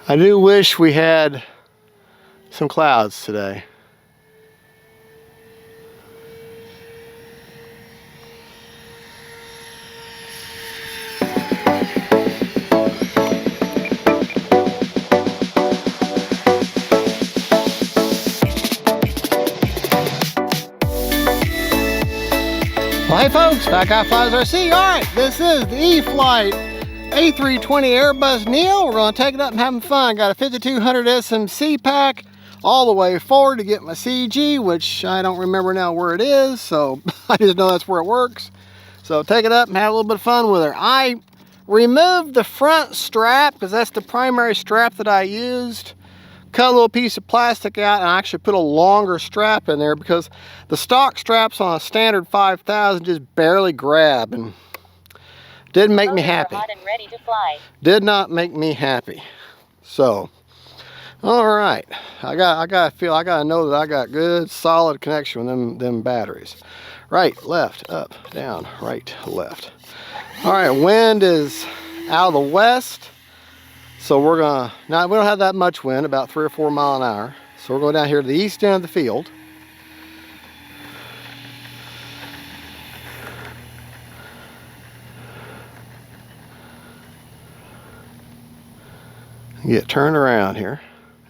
I do wish we had some clouds today. Well, hey folks, Type IC5 RC. Alright, this is the E-FLITE A320 Airbus Neo. We're going to take it up and have some fun. Got a 5200 SMC pack all the way forward to get my CG, which I don't remember now where it is, so I just know that's where it works. So take it up and have a little bit of fun with her. I removed the front strap because that's the primary strap that I used. Cut a little piece of plastic out and I actually put a longer strap in there because the stock straps on a standard 5000 just barely grab and didn't make me happy. Hot and ready to fly. Did not make me happy. So, all right, I gotta know that I got good solid connection with them batteries. Right, left, up, down, right, left. All right, wind is out of the west. So we're gonna, now we don't have that much wind, about 3 or 4 miles an hour. So we're going down here to the east end of the field. Get turned around here.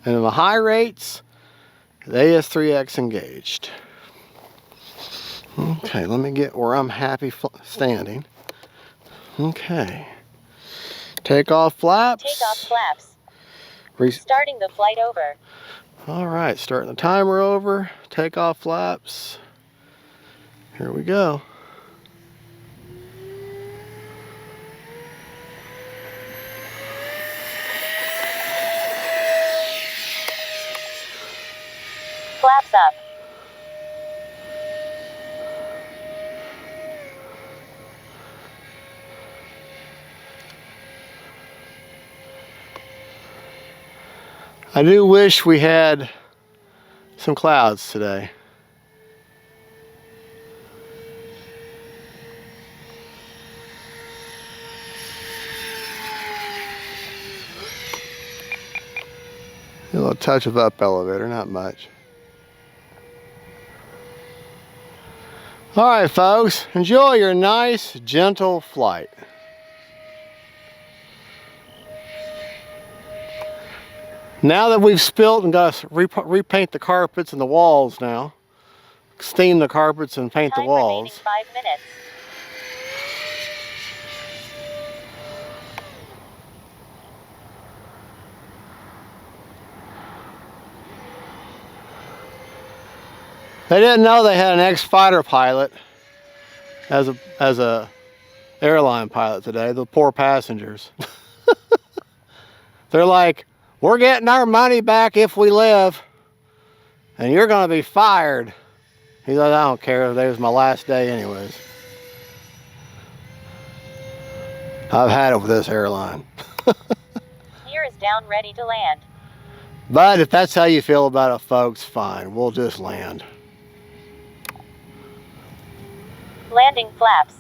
And in the high rates, the AS3X engaged. Okay, let me get where I'm happy standing. Okay. Take off flaps. Take off flaps. Starting the flight over. All right, starting the timer over. Take off flaps. Here we go. Flaps up. I do wish we had some clouds today. A little touch of up elevator, not much. All right, folks, enjoy your nice, gentle flight. Now that we've spilt and got to repaint the carpets and the walls now, steam the carpets and paint the walls. 5 minutes. They didn't know they had an ex-fighter pilot as a airline pilot today, the poor passengers. They're like, we're getting our money back if we live, and you're going to be fired. He's like, I don't care. That was my last day anyways. I've had it with this airline. Gear is down, ready to land. But if that's how you feel about it, folks, fine. We'll just land. Landing flaps.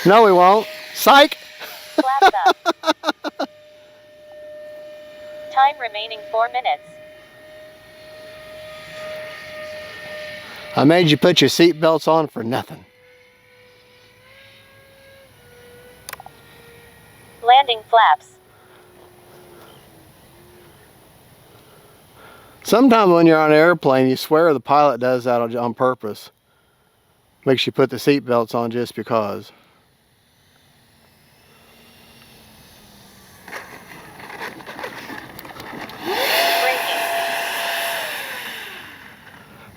No, we won't. Psych! Flaps up. Time remaining 4 minutes. I made you put your seat belts on for nothing. Landing flaps. Sometimes when you're on an airplane, you swear the pilot does that on purpose. Makes you put the seat belts on just because.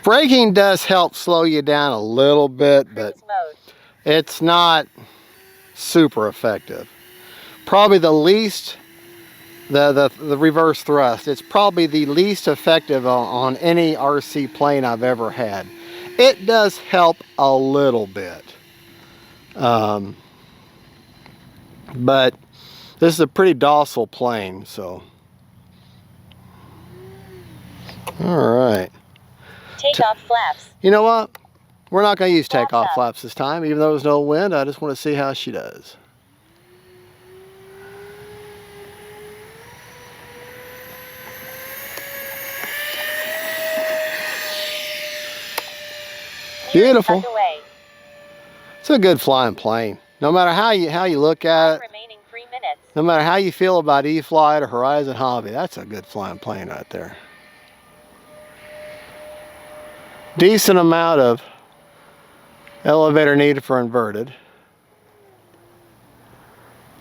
Braking does help slow you down a little bit, but it's not super effective. Probably the least, the reverse thrust, it's probably the least effective on any RC plane I've ever had. It does help a little bit. But this is a pretty docile plane, so All right. Takeoff flaps. You know what? We're not going to use Flaps takeoff up. flaps this time, even though there's no wind. I just want to see how she does. Beautiful. Tucked away. It's a good flying plane. No matter how you look at it, Remaining 3 minutes. no matter how you feel about E-FLITE or Horizon Hobby, that's a good flying plane right there. Decent amount of elevator needed for inverted.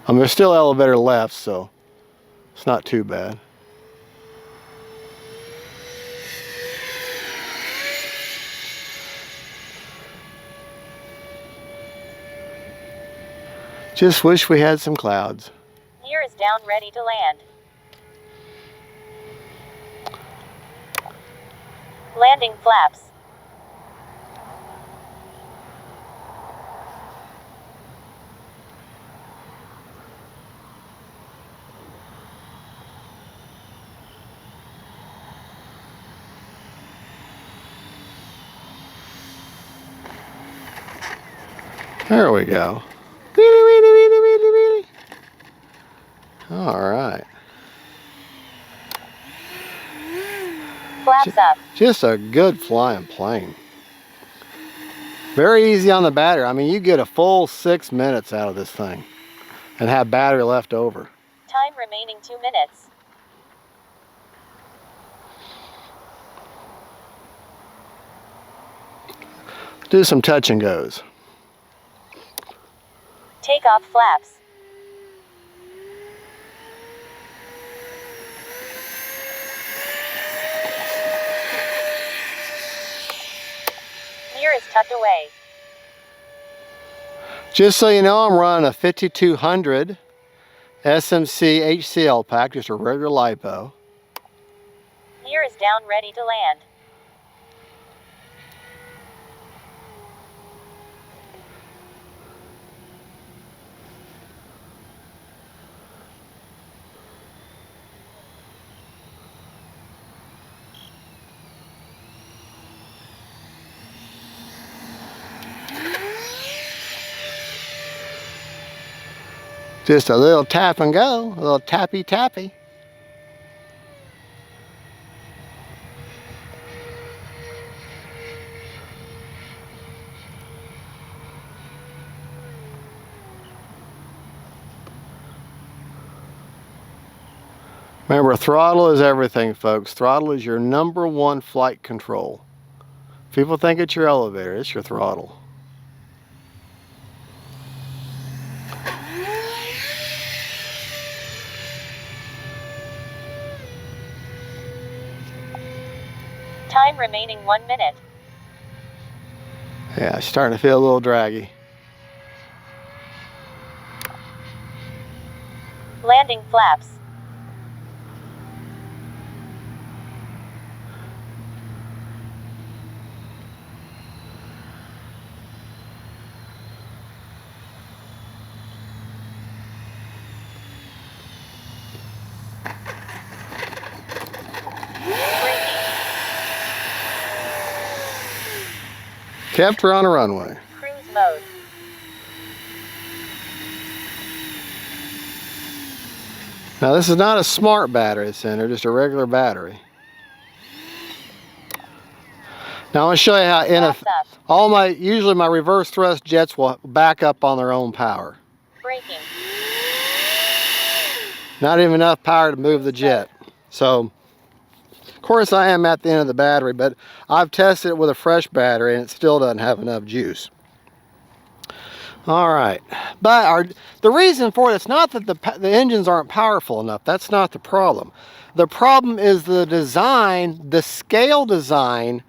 There's still elevator left, so it's not too bad. Just wish we had some clouds. Gear is down, ready to land. Landing flaps. There we go. All right. Flaps up. Just a good flying plane. Very easy on the battery. I mean, you get a full 6 minutes out of this thing and have battery left over. Time remaining 2 minutes. Do some touch and goes. Takeoff flaps. Gear is tucked away. Just so you know, I'm running a 5200 SMC HCL pack, just a regular LiPo. Gear is down, ready to land. Just a little tap and go, a little tappy tappy. Remember, throttle is everything, folks. Throttle is your #1 flight control. People think it's your elevator, it's your throttle. Time remaining 1 minute. Yeah, it's starting to feel a little draggy. Landing flaps. Kept her on a runway. Cruise mode. Now this is not a smart battery center, just a regular battery. Now I'm going to show you how usually my reverse thrust jets will back up on their own power. Braking. Not even enough power to move the jet. So, of course I am at the end of the battery, but I've tested it with a fresh battery and it still doesn't have enough juice. All right, but the reason for it, it's not that the engines aren't powerful enough. That's not the problem. The problem is the design, the scale design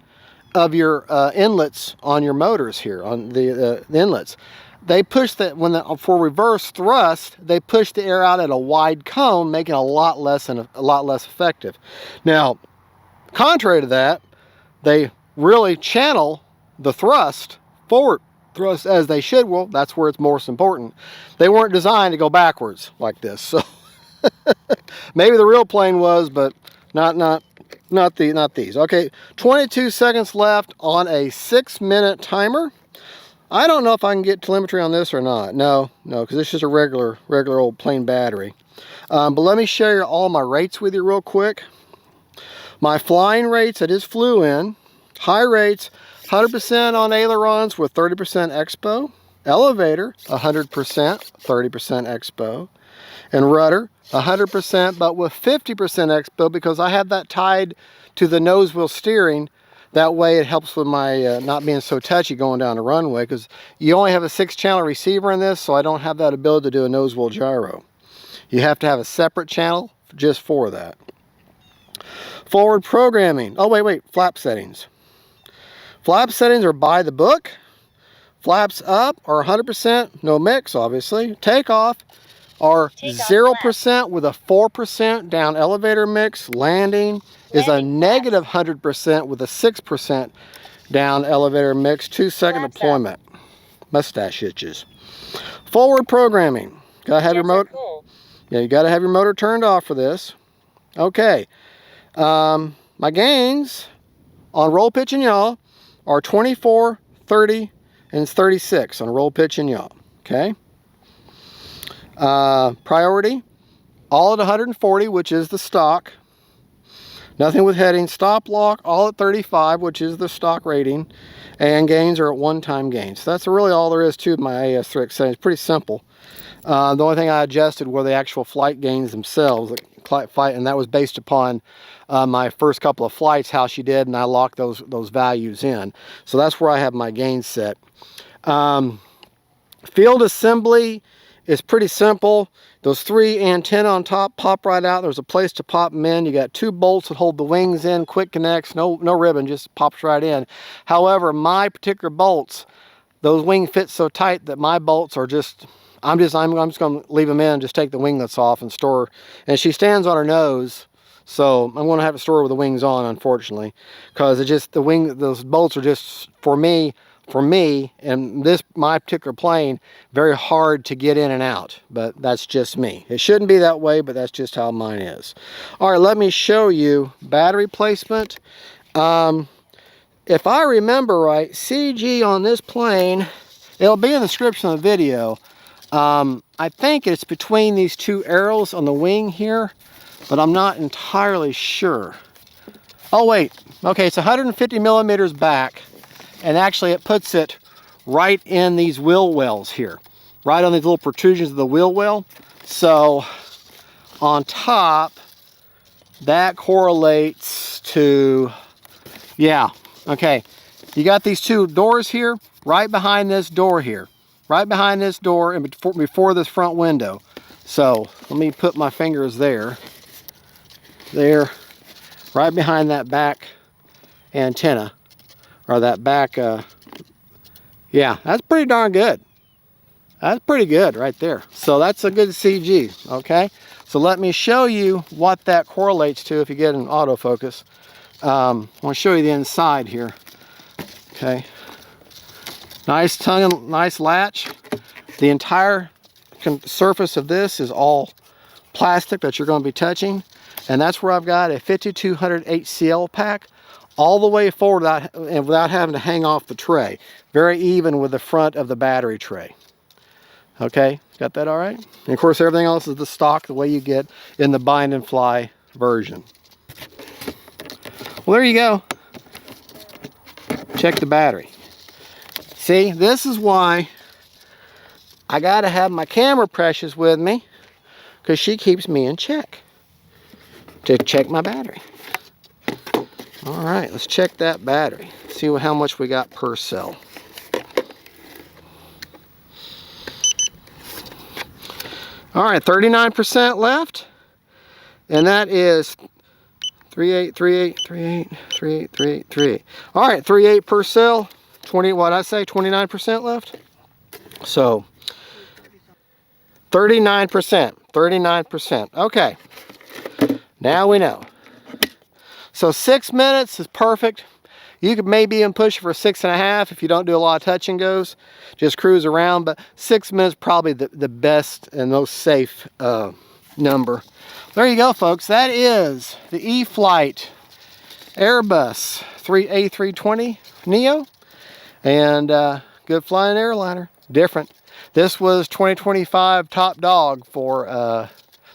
of your inlets on your motors here, on the inlets. They push that for reverse thrust, they push the air out at a wide cone, making it a lot less effective. Now, contrary to that, they really channel the thrust forward thrust as they should. Well, that's where it's most important. They weren't designed to go backwards like this. So maybe the real plane was, but not Not these. Okay, 22 seconds left on a 6-minute timer. I don't know if I can get telemetry on this or not. No, because this is a regular old plain battery. But let me share all my rates with you real quick. My flying rates, I just flew in. High rates, 100% on ailerons with 30% expo. Elevator, 100%, 30% expo. And rudder, 100%, but with 50% expo, because I have that tied to the nose wheel steering. That way it helps with my not being so touchy going down the runway, because you only have a 6-channel receiver in this, so I don't have that ability to do a nose wheel gyro. You have to have a separate channel just for that. Forward programming. Oh, wait, flap settings. Flap settings are by the book. Flaps up are 100%, no mix, obviously. Takeoff are 0% with a 4% down elevator mix. Landing is a negative 100% with a 6% down elevator mix. 2-second deployment. Mustache itches. Forward programming. Gotta have your motor. Cool. Yeah, you gotta have your motor turned off for this. Okay. My gains on roll, pitch, and yaw are 24, 30, and 36 on roll, pitch, and yaw. Okay. Priority, all at 140, which is the stock. Nothing with heading. Stop lock, all at 35, which is the stock rating. And gains are at 1-time gains. So that's really all there is to my AS3X settings. Pretty simple. The only thing I adjusted were the actual flight gains themselves, and that was based upon my first couple of flights, how she did, and I locked those values in. So that's where I have my gains set. Field assembly is pretty simple. Those 3 antennae on top pop right out. There's a place to pop them in. You got 2 bolts that hold the wings in, quick connects, no ribbon, just pops right in. However, my particular bolts, those wing fit so tight that my bolts are just, I'm just going to leave them in, just take the winglets off and store. And she stands on her nose, so I'm going to have to store her with the wings on, unfortunately, because it just, those bolts are just, for me, and my particular plane, very hard to get in and out. But that's just me. It shouldn't be that way, but that's just how mine is. All right, let me show you battery placement. If I remember right, CG on this plane, it'll be in the description of the video. I think it's between these 2 arrows on the wing here, but I'm not entirely sure. Oh wait, okay, it's 150 millimeters back. And actually it puts it right in these wheel wells here, right on these little protrusions of the wheel well. So on top, that correlates to, yeah, okay. You got these 2 doors here, right behind this door here, right behind this door and before this front window. So let me put my fingers there, right behind that back antenna. Or that back, yeah, that's pretty darn good. That's pretty good right there. So that's a good CG, okay? So let me show you what that correlates to if you get an autofocus. I want to show you the inside here, okay? Nice tongue, nice latch. The entire surface of this is all plastic that you're going to be touching. And that's where I've got a 5200 HCl pack all the way forward without having to hang off the tray. Very even with the front of the battery tray. Okay, got that all right? And of course everything else is the stock, the way you get in the bind and fly version. Well, there you go. Check the battery. See, this is why I gotta have my camera precious with me, because she keeps me in check to check my battery. All right, let's check that battery. See how much we got per cell. All right, 39% left. And that is 38, 38, 38, 38, 38, 38. All right, 38 per cell. 20, what I say, 29% left? So, 39%, 39%. Okay, now we know. So 6 minutes is perfect. You could maybe even push for 6.5 if you don't do a lot of touch and goes. Just cruise around, but 6 minutes probably the best and most safe number. There you go, folks. That is the E-FLITE Airbus A320 Neo, and good flying airliner. Different. This was 2025 top dog for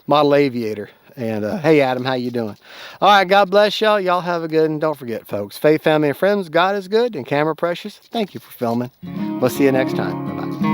model aviator. And hey Adam, how you doing? All right, God bless y'all. Y'all have a good, and don't forget folks, faith, family, and friends, God is good and camera precious. Thank you for filming. We'll see you next time. Bye-bye.